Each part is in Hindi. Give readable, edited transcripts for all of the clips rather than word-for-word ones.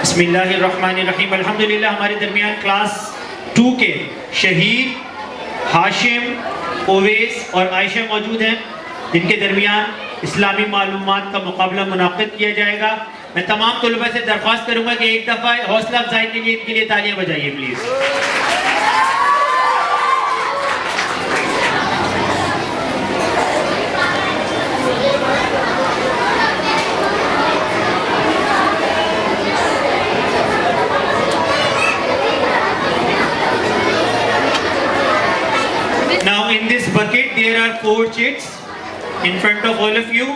बिस्मिल्लाहिर्रहमानिर्रहीम। अल्हम्दुलिल्लाह हमारे दरमियान क्लास 2 के शहीद, हाशिम, ओवैस और आयशा मौजूद हैं, जिनके दरमियान इस्लामी मालूमात का मुकाबला मुनाक़िद किया जाएगा। मैं तमाम तलबा से दरख्वास्त करूँगा कि एक दफ़ा हौसला अफजाई के लिए इनके लिए तालियाँ बजाइए please. Now in this bucket there are 4 chits in front of all of you.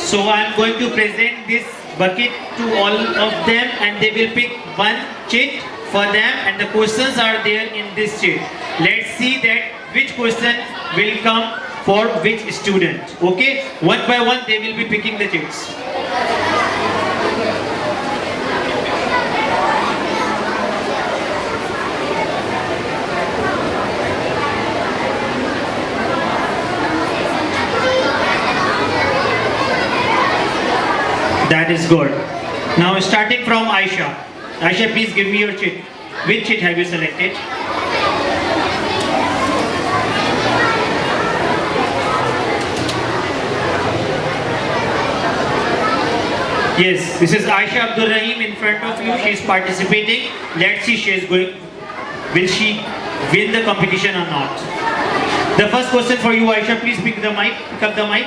So I am going to present this bucket to all of them and they will pick one chit for them and the questions are there in this chit. Let's see that which question will come for which student. Okay? One by one they will be picking the chits. That is good. Now starting from Aisha. Aisha, please give me your chit. Which chit have you selected? Yes, this is Aisha Abdul Rahim in front of you. She is participating. Let's see she is going. Will she win the competition or not? The first question for you, Aisha. Please pick the mic. Pick up the mic.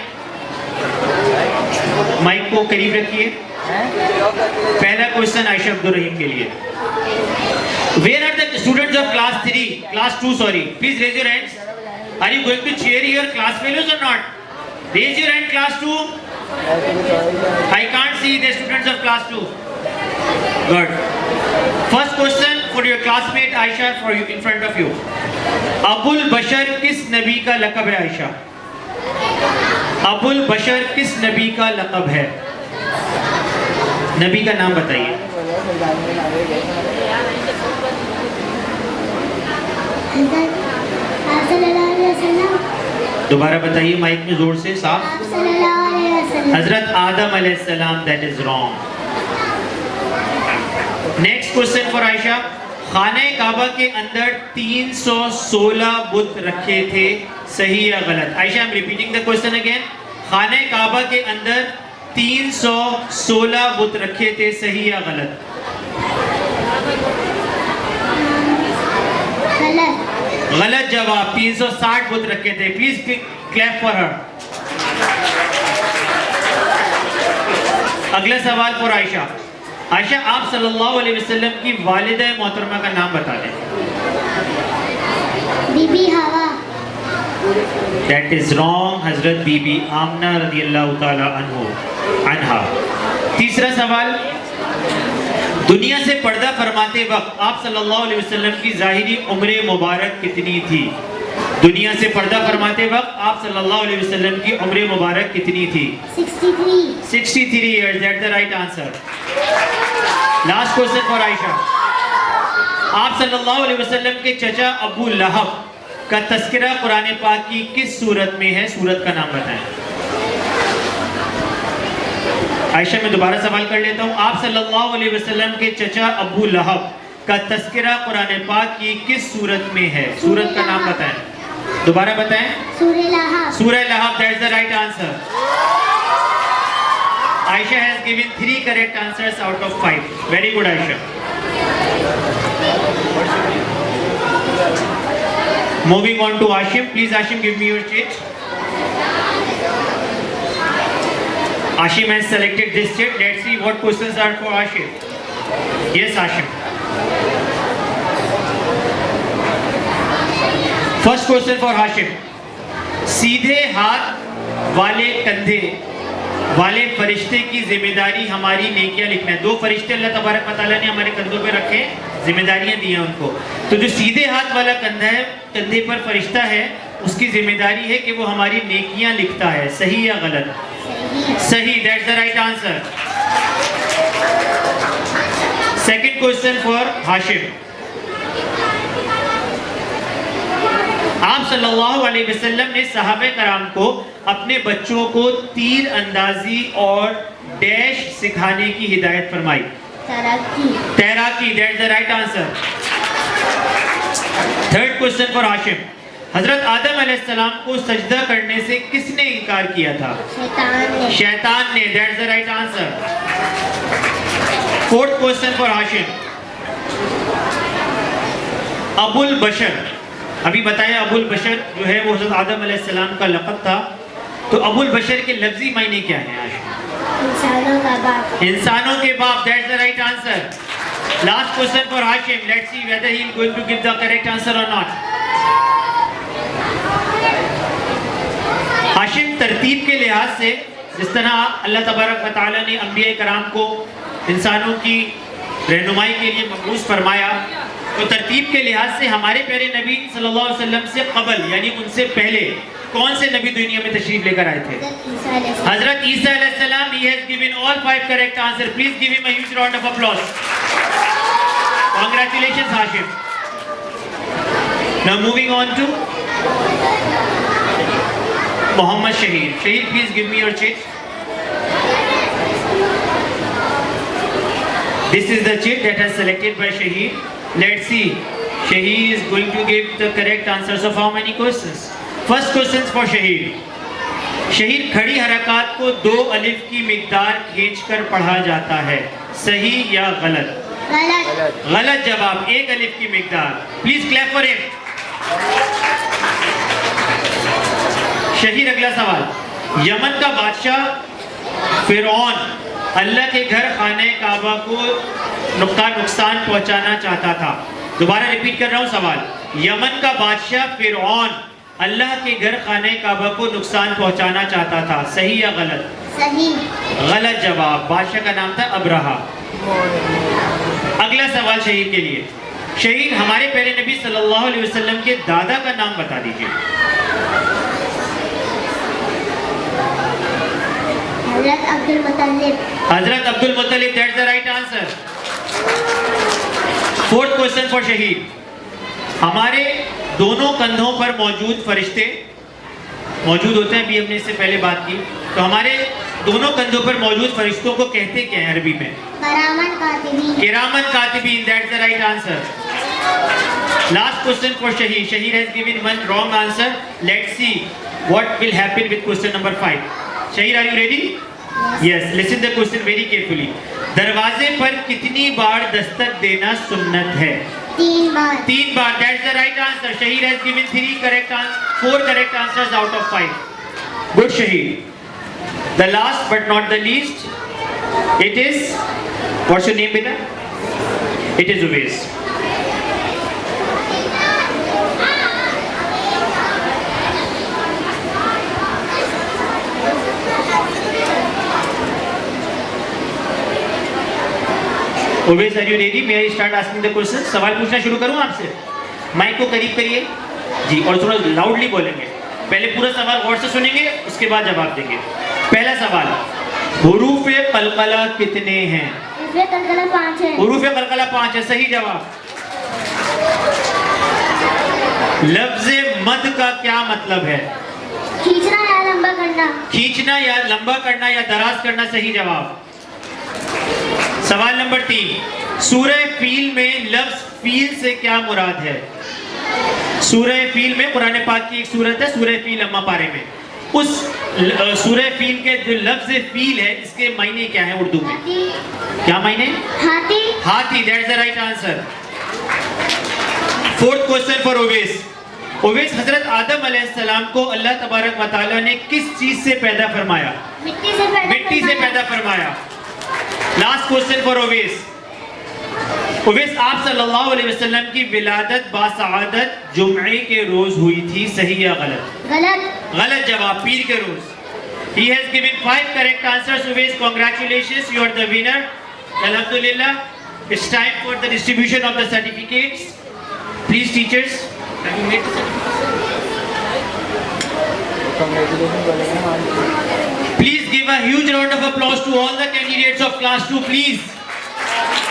Mic को करीब रखिए। पहला क्वेश्चन आयशा अब्दुल रहीम के लिए। Where are the students of class 2 sorry, please raise your hands. Are you going to cheer your class fellows or not? Raise your hand, class 2. I can't see the students of class 2. Good. First question for your classmate Aisha, for you in front of you. Abul बशर किस नबी का लक़ब है आयशा? अबुल बशर किस नबी का लक़ब है? नबी का नाम बताइए। दोबारा बताइए माइक में जोर से, साफ। हजरत आदम अलैहिस्सलाम। That is wrong. Next question for Ayesha. खाने काबा के अंदर 316 बुत रखे थे, सही या गलत? Ayesha, I am repeating the question again. खाने काबा के अंदर 316 बुत रखे थे, सही या गलत? गलत जवाब। 360 बुत रखे थे। Please clap for her. अगला सवाल फॉर आयशा। आयशा, आप सल्लल्लाहु अलैहि वसल्लम की वालिदा मोहतरमा का नाम बता दें। बीबी हवा। That is wrong. हजरत बीबी आमना रज़ियल्लाहु ताला अन्हा। तीसरा सवाल। दुनिया से पर्दा फरमाते वक्त आप सल्लल्लाहु अलैहि वसल्लम की ज़ाहिरी उम्र मुबारक कितनी थी? दुनिया से पर्दा फरमाते वक्त आप सल्लल्लाहु अलैहि वसल्लम की उम्र मुबारक कितनी थी? 63 years. That's the right answer. Last question for Ayesha. आप सल्लल्लाहु अलैहि वसल्लम के चचा अबू लहब का तस्करा कुरान पाक की किस सूरत में है? सूरत का नाम बताएं। आयशा, मैं दोबारा सवाल कर लेता हूँ। आप सल्लल्लाहु अलैहि वसल्लम के चचा अबू लहब का तस्करा कुरान पाक की किस सूरत में है? सूरत का नाम बताएं। दोबारा बताएं। सूरह लहब। That's the right answer. Aisha has given 3 correct answers out of 5. Very good, Aisha. Moving on to Ashim. Please, Ashim, give me your chit. Ashim has selected this chit. Let's see what questions are for Ashim. Yes, Ashim. First question for Ashim. सीधे हाथ वाले कंधे वाले फरिश्ते की जिम्मेदारी हमारी नेकियां लिखना है। 2 फरिश्ते अल्लाह तबारक व तआला ने हमारे कंधों पे रखे, जिम्मेदारियां दी हैं उनको। तो जो सीधे हाथ वाला कंधा है, कंधे पर फरिश्ता है, उसकी जिम्मेदारी है कि वो हमारी नेकियां लिखता है, सही या गलत? सही। That's the right answer. Second question for Hashim. आप सल्लल्लाहु अलैहि वसल्लम ने सहाबे कराम को अपने बच्चों को तीर अंदाजी और डैश सिखाने की हिदायत फरमाई। तैराकी। तैराकी, that's the right answer. Third question for Hashim. हजरत आदम अलैहिस्सलाम को सजदा करने से किसने इनकार किया था? शैतान ने, that's the right answer. Fourth question for Hashim. Abul Bashar, अभी बताया अबुल बशर जो है वो हजरत आदम अलैहिस्सलाम का लक़ब था, तो अबुल बशर के लफ्जी मायने क्या है? इंसानों का बाप। इंसानों के बाप, that's the right answer. Last question for Hashim, let's see whether he is going to give the correct answer और नॉट। हाशिम, तरतीब के लिहाज से जिस तरह अल्लाह तबारक व तआला ने अंबिया कराम को इंसानों की रहनुमाई के लिए मबूस फरमाया, तो तरतीब के लिहाज से हमारे प्यारे नबी सल्लल्लाहु अलैहि वसल्लम से कबल यानी उनसे पहले कौन से नबी दुनिया में तशरीफ लेकर आए थे? हजरत ईसा अलैहिस्सलाम। He has given all 5 correct answers. Please give him a huge round of applause. Congratulations, Hashim. Now moving on to Muhammad Shahid. Shahid, please give me your chit. This is the chit that has selected by Shahid. Let's see. Shahid is going to give the correct answers of how many questions? First questions for Shahid. शहीद, खड़ी हरकत को 2 अलिफ की मिकदार खींचकर पढ़ा जाता है, सही या गलत? गलत। गलत जवाब, 1 अलिफ की मिकदार। Please clap for him. Shahid, अगला सवाल। यमन का बादशाह फिरौन अल्लाह के घर खाने काबा को नुकसान पहुंचाना चाहता था। दोबारा रिपीट कर रहा हूं सवाल। यमन का बादशाह फिरौन अल्लाह के घर खाने काबा को नुकसान पहुंचाना चाहता था, सही या गलत? सही। गलत जवाब, बादशाह का नाम था अब्रहा। अगला सवाल शहीद के लिए। शहीद, हमारे प्यारे नबी सल्लल्लाहु अलैहि वसल्लम के दादा का नाम बता दीजिए। हजरत अब्दुल मुत्तलिब। हजरत Abdul मुत्तलिब, that's the right answer. Fourth question for शहीद। हमारे दोनों कंधों पर मौजूद फरिश्ते मौजूद होते हैं, अभी हमने इससे पहले बात की, तो हमारे दोनों कंधों पर मौजूद फरिश्तों को कहते क्या हैं अरबी में? किरामन कातिबीन। किरामन कातिबीन, that's the right answer. Last question for Shahid. Shahid has given 1 wrong answer. Let's see what will happen with question number 5। Shahid, are you ready? Yes, listen the question very carefully. दरवाजे पर कितनी बार दस्तक देना सुन्नत है? 3 बार। 3 बार, that's the right answer. Shahid has given 4 correct answers out of 5. Good, Shahid. The last but not the least, it is, what's your name, beta? It is Uwais. Uwais, are you ready? May I start asking the questions? सवाल पूछना शुरू करूं आपसे? माइक को करीब करिए जी, और थोड़ा लाउडली बोलेंगे। पहले पूरा सवाल गौर से सुनेंगे, उसके बाद जवाब देंगे। पहला सवाल, हुरूफ़े कलकला कितने हैं? हुरूफ़े कलकला 5 है। हुरूफ़े कलकला 5 है, सही जवाब। लफ्ज़े मद का क्या मतलब है? खींचना या लंबा करना। खींचना या लंबा करना या दराज करना, सही जवाब। सवाल नंबर 3, सूरह फील में लफ्ज़ फील से क्या मुराद है? सूरह फील में कुरान पाक की एक सूरत है सूरह फील अम्मा पारे में, उस सूरह फील के जो लफ्ज़ फील है इसके मायने क्या है उर्दू में? क्या मायने? हाथी। हाथी, that's the right answer. Fourth question for Owais. Owais, हजरत आदम अलैहिस्सलाम को अल्लाह तबारक व तआला ने किस चीज से पैदा फरमाया? मिट्टी से पैदा फरमाया। Last question for Owais. Owais, आप सल्लल्लाहु अलैहि वसल्लम की विलादत बासआदत जुम्मे के रोज हुई थी, सही या गलत? गलत। गलत जवाब, पीर के रोज। He has given 5 correct answers. Uwais, congratulations, you are the winner. Alhamdulillah, it's time for the distribution of the certificates. Please, teachers, have you made the certificates? Please give a huge round of applause to all the candidates of class 2, please.